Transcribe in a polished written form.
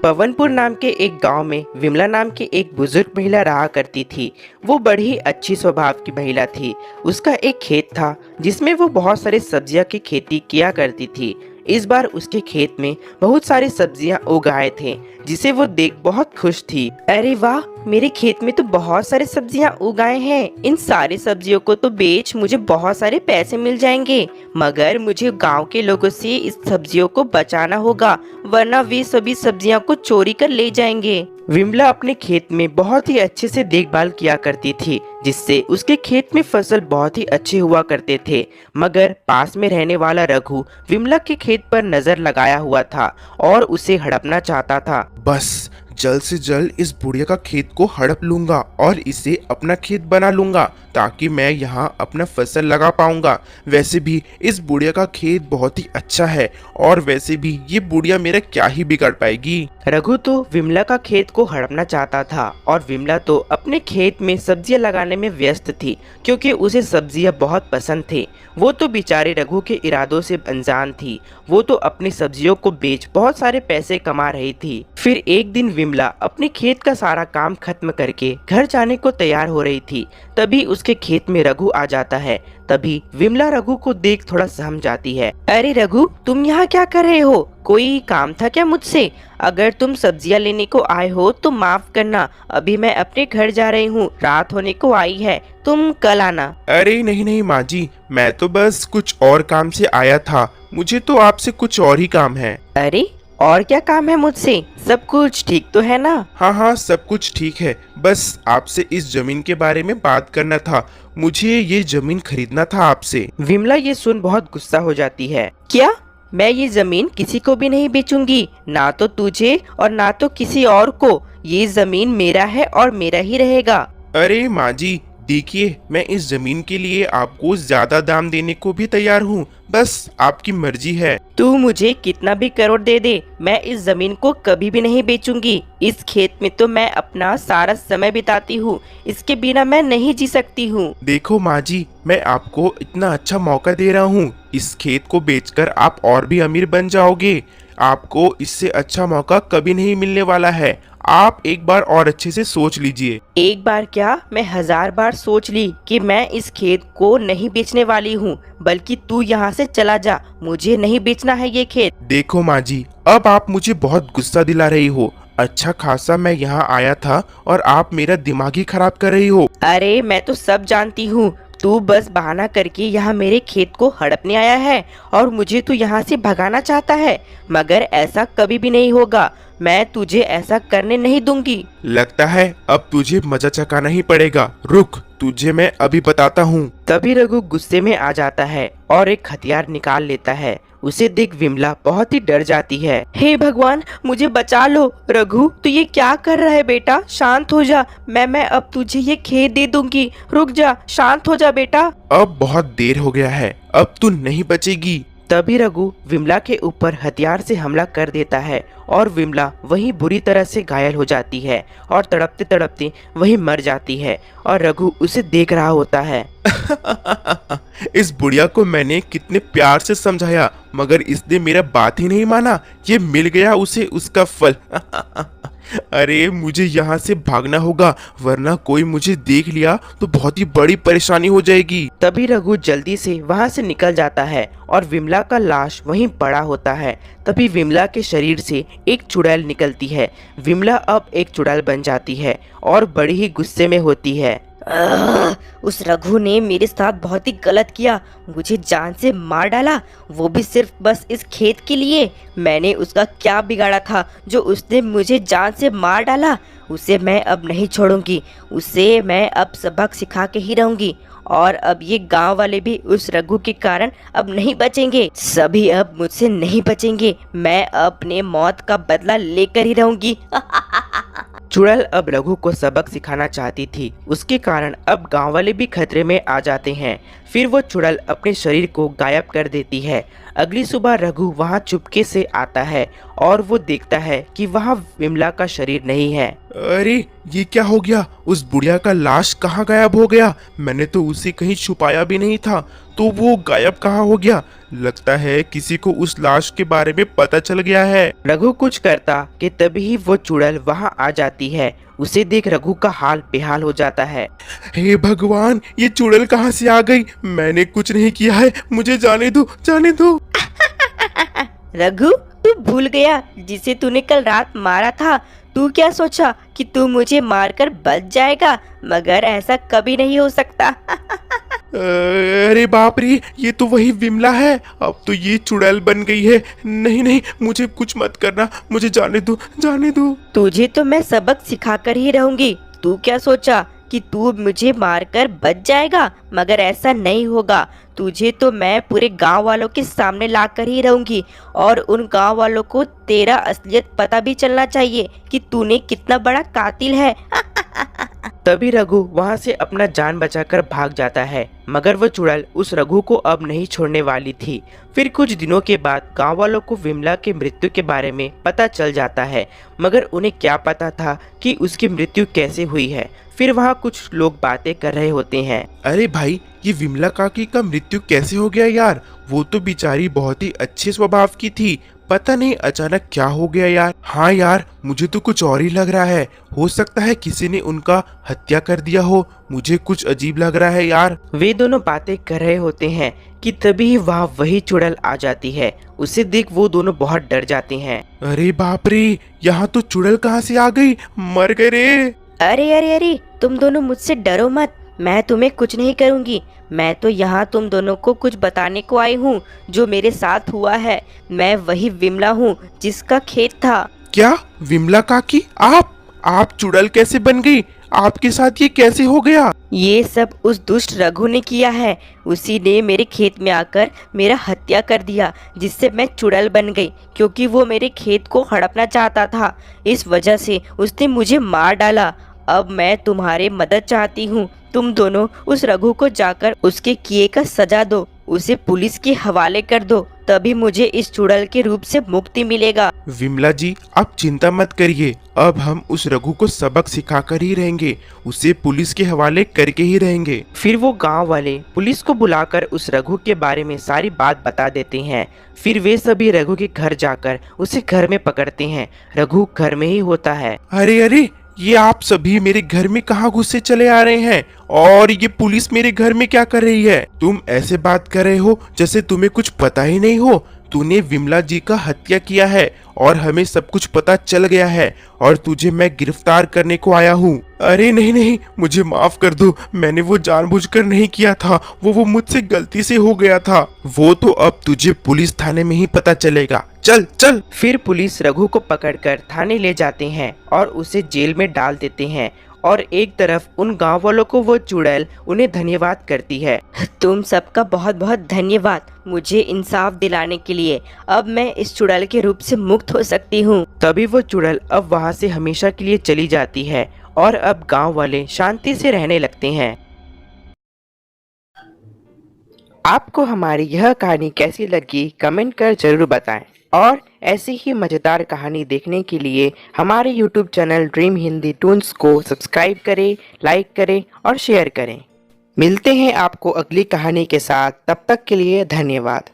पवनपुर नाम के एक गांव में विमला नाम की एक बुजुर्ग महिला रहा करती थी। वो बड़ी अच्छी स्वभाव की महिला थी। उसका एक खेत था जिसमें वो बहुत सारे सब्जियां की खेती किया करती थी। इस बार उसके खेत में बहुत सारी सब्जियां उगाए थे जिसे वो देख बहुत खुश थी। अरे वाह, मेरे खेत में तो बहुत सारे सब्जियां उगाए हैं। इन सारी सब्जियों को तो बेच मुझे बहुत सारे पैसे मिल जाएंगे। मगर मुझे गांव के लोगों से इस सब्जियों को बचाना होगा, वरना वे सभी सब्जियां को चोरी कर ले जाएंगे। विमला अपने खेत में बहुत ही अच्छे से देखभाल किया करती थी, जिससे उसके खेत में फसल बहुत ही अच्छे हुआ करते थे। मगर पास में रहने वाला रघु विमला के खेत पर नजर लगाया हुआ था और उसे हड़पना चाहता था। बस जल्द से जल्द इस बुढ़िया का खेत को हड़प लूंगा और इसे अपना खेत बना लूंगा ताकि मैं यहाँ अपना फसल लगा पाऊंगा। वैसे भी इस बुढ़िया का खेत बहुत ही अच्छा है और वैसे भी ये बुढ़िया मेरा क्या ही बिगाड़ पाएगी। रघु तो विमला का खेत को हड़पना चाहता था और विमला तो अपने खेत में सब्जियां लगाने में व्यस्त थी, क्योंकि उसे सब्जियां बहुत पसंद थे। वो तो बेचारे रघु के इरादों से अनजान थी। वो तो अपनी सब्जियों को बेच बहुत सारे पैसे कमा रही थी। फिर एक दिन विमला अपने खेत का सारा काम खत्म करके घर जाने को तैयार हो रही थी। तभी उसके खेत में रघु आ जाता है। तभी विमला रघु को देख थोड़ा सहम जाती है। अरे रघु, तुम यहाँ क्या कर रहे हो? कोई काम था क्या मुझसे? अगर तुम सब्जियां लेने को आए हो तो माफ करना, अभी मैं अपने घर जा रही हूँ, रात होने को आई है, तुम कल आना। अरे नहीं नहीं माँ जी, मैं तो बस कुछ और काम से आया था। मुझे तो आपसे कुछ और ही काम है। अरे और क्या काम है मुझसे? सब कुछ ठीक तो है ना? हाँ हाँ, सब कुछ ठीक है। बस आपसे इस जमीन के बारे में बात करना था। मुझे ये जमीन खरीदना था आपसे। विमला ये सुन बहुत गुस्सा हो जाती है। क्या? मैं ये जमीन किसी को भी नहीं बेचूंगी, ना तो तुझे और ना तो किसी और को। ये जमीन मेरा है और मेरा ही रहेगा। अरे माँ जी देखिए, मैं इस जमीन के लिए आपको ज्यादा दाम देने को भी तैयार हूँ, बस आपकी मर्जी है। तू मुझे कितना भी करोड़ दे दे, मैं इस जमीन को कभी भी नहीं बेचूंगी। इस खेत में तो मैं अपना सारा समय बिताती हूँ, इसके बिना मैं नहीं जी सकती हूँ। देखो माँ जी, मैं आपको इतना अच्छा मौका दे रहा हूँ। इस खेत को बेचकर आप और भी अमीर बन जाओगे। आपको इससे अच्छा मौका कभी नहीं मिलने वाला है। आप एक बार और अच्छे से सोच लीजिए। एक बार क्या, मैं 1000 बार सोच ली कि मैं इस खेत को नहीं बेचने वाली हूँ। बल्कि तू यहाँ से चला जा, मुझे नहीं बेचना है ये खेत। देखो माँ जी, अब आप मुझे बहुत गुस्सा दिला रही हो। अच्छा खासा मैं यहाँ आया था और आप मेरा दिमाग ही खराब कर रही हो। अरे मैं तो सब जानती हूँ, तू बस बहाना करके यहाँ मेरे खेत को हड़पने आया है और मुझे तू यहाँ से भगाना चाहता है। मगर ऐसा कभी भी नहीं होगा, मैं तुझे ऐसा करने नहीं दूंगी। लगता है अब तुझे मजा चखाना ही पड़ेगा। रुक, तुझे मैं अभी बताता हूँ। तभी रघु गुस्से में आ जाता है और एक हथियार निकाल लेता है। उसे देख विमला बहुत ही डर जाती है। हे भगवान, मुझे बचा लो। रघु, तू ये क्या कर रहा है बेटा? शांत हो जा। मैं अब तुझे ये खेत दे दूंगी। रुक जा, शांत हो जा बेटा। अब बहुत देर हो गया है, अब तू नहीं बचेगी। तभी रघु विमला के ऊपर हथियार से हमला कर देता है और विमला वहीं बुरी तरह से घायल हो जाती है और तड़पते तड़पते वहीं मर जाती है और रघु उसे देख रहा होता है। इस बुढ़िया को मैंने कितने प्यार से समझाया, मगर इसने मेरा बात ही नहीं माना। ये मिल गया उसे उसका फल। अरे मुझे यहाँ से भागना होगा, वरना कोई मुझे देख लिया तो बहुत ही बड़ी परेशानी हो जाएगी। तभी रघु जल्दी से वहाँ से निकल जाता है और विमला का लाश वहीं पड़ा होता है। तभी विमला के शरीर से एक चुड़ैल निकलती है। विमला अब एक चुड़ैल बन जाती है और बड़ी ही गुस्से में होती है। उस रघु ने मेरे साथ बहुत ही गलत किया, मुझे जान से मार डाला, वो भी सिर्फ बस इस खेत के लिए। मैंने उसका क्या बिगाड़ा था जो उसने मुझे जान से मार डाला? उसे मैं अब नहीं छोड़ूंगी, उसे मैं अब सबक सिखा के ही रहूंगी। और अब ये गांव वाले भी उस रघु के कारण अब नहीं बचेंगे, सभी अब मुझसे नहीं बचेंगे। मैं अपने मौत का बदला लेकर ही रहूंगी। चुड़ैल अब रघु को सबक सिखाना चाहती थी, उसके कारण अब गांव वाले भी खतरे में आ जाते हैं। फिर वो चुड़ैल अपने शरीर को गायब कर देती है। अगली सुबह रघु वहां चुपके से आता है और वो देखता है कि वहां विमला का शरीर नहीं है। अरे ये क्या हो गया? उस बुढ़िया का लाश कहाँ गायब हो गया? मैंने तो उसे कहीं छुपाया भी नहीं था, तो वो गायब कहाँ हो गया? लगता है किसी को उस लाश के बारे में पता चल गया है। रघु कुछ करता कि तभी वो चुड़ैल वहां आ जाती है। उसे देख रघु का हाल बेहाल हो जाता है। हे भगवान, ये चुड़ैल कहाँ से आ गई? मैंने कुछ नहीं किया है, मुझे जाने दो, जाने दो। रघु, तू भूल गया जिसे तूने कल रात मारा था। तू क्या सोचा कि तू मुझे मारकर बच जाएगा, मगर ऐसा कभी नहीं हो सकता। अरे बाप रे, ये तो वही विमला है। अब तो ये चुड़ैल बन गई है। नहीं नहीं, मुझे कुछ मत करना, मुझे जाने दो, जाने दो। तुझे तो मैं सबक सिखाकर ही रहूंगी। तू क्या सोचा कि तू मुझे मारकर बच जाएगा, मगर ऐसा नहीं होगा। तुझे तो मैं पूरे गांव वालों के सामने लाकर ही रहूंगी, और उन गांव वालों को तेरा असलियत पता भी चलना चाहिए कि तूने कितना बड़ा कातिल है। तभी रघु वहां से अपना जान बचाकर भाग जाता है, मगर वो चुड़ैल उस रघु को अब नहीं छोड़ने वाली थी। फिर कुछ दिनों के बाद गांव वालों को विमला के मृत्यु के बारे में पता चल जाता है, मगर उन्हें क्या पता था कि उसकी मृत्यु कैसे हुई है। फिर वहां कुछ लोग बातें कर रहे होते हैं। अरे भाई, ये विमला काकी का मृत्यु कैसे हो गया यार? वो तो बेचारी बहुत ही अच्छे स्वभाव की थी, पता नहीं अचानक क्या हो गया यार। हाँ यार, मुझे तो कुछ और ही लग रहा है। हो सकता है किसी ने उनका हत्या कर दिया हो। मुझे कुछ अजीब लग रहा है यार। वे दोनों बातें कर रहे होते हैं कि तभी वहां वही चुड़ैल आ जाती है। उसे देख वो दोनों बहुत डर जाते हैं। अरे बाप रे, यहाँ तो चुड़ैल कहाँ से आ गई? मर गए रे। अरे अरे अरे, तुम दोनों मुझसे डरो मत, मैं तुम्हें कुछ नहीं करूंगी। मैं तो यहाँ तुम दोनों को कुछ बताने को आई हूँ जो मेरे साथ हुआ है। मैं वही विमला हूँ जिसका खेत था। क्या विमला काकी? आप चुड़ैल कैसे बन गई? आपके साथ ये कैसे हो गया? ये सब उस दुष्ट रघु ने किया है। उसी ने मेरे खेत में आकर मेरा हत्या कर दिया, जिससे मैं चुड़ैल बन गई, क्योंकि वो मेरे खेत को हड़पना चाहता था। इस वजह से उसने मुझे मार डाला। अब मैं तुम्हारे मदद चाहती हूँ। तुम दोनों उस रघु को जाकर उसके किए का सजा दो, उसे पुलिस के हवाले कर दो, तभी मुझे इस चुड़ैल के रूप से मुक्ति मिलेगा। विमला जी, आप चिंता मत करिए। अब हम उस रघु को सबक सिखाकर ही रहेंगे, उसे पुलिस के हवाले करके ही रहेंगे। फिर वो गांव वाले पुलिस को बुलाकर उस रघु के बारे में सारी बात बता देते हैं। फिर वे सभी रघु के घर जाकर उसे घर में पकड़ते हैं। रघु घर में ही होता है। अरे अरे, ये आप सभी मेरे घर में कहाँ घुसे चले आ रहे हैं? और ये पुलिस मेरे घर में क्या कर रही है? तुम ऐसे बात कर रहे हो जैसे तुम्हें कुछ पता ही नहीं हो। तूने विमला जी का हत्या किया है और हमें सब कुछ पता चल गया है, और तुझे मैं गिरफ्तार करने को आया हूँ। अरे नहीं नहीं, मुझे माफ कर दो। मैंने वो जानबूझकर नहीं किया था, वो मुझसे गलती से हो गया था। वो तो अब तुझे पुलिस थाने में ही पता चलेगा। चल चल। फिर पुलिस रघु को पकड़कर थाने ले जाते हैं और उसे जेल में डाल देते हैं। और एक तरफ उन गांव वालों को वो चुड़ैल उन्हें धन्यवाद करती है। तुम सबका बहुत बहुत धन्यवाद मुझे इंसाफ दिलाने के लिए। अब मैं इस चुड़ैल के रूप से मुक्त हो सकती हूँ। तभी वो चुड़ैल अब वहां से हमेशा के लिए चली जाती है और अब गांव वाले शांति से रहने लगते हैं। आपको हमारी यह कहानी कैसी लगी कमेंट कर जरूर बताएं, और ऐसी ही मज़ेदार कहानी देखने के लिए हमारे YouTube channel dream Hindi Toons को सब्सक्राइब करें, लाइक करें और शेयर करें। मिलते हैं आपको अगली कहानी के साथ, तब तक के लिए धन्यवाद।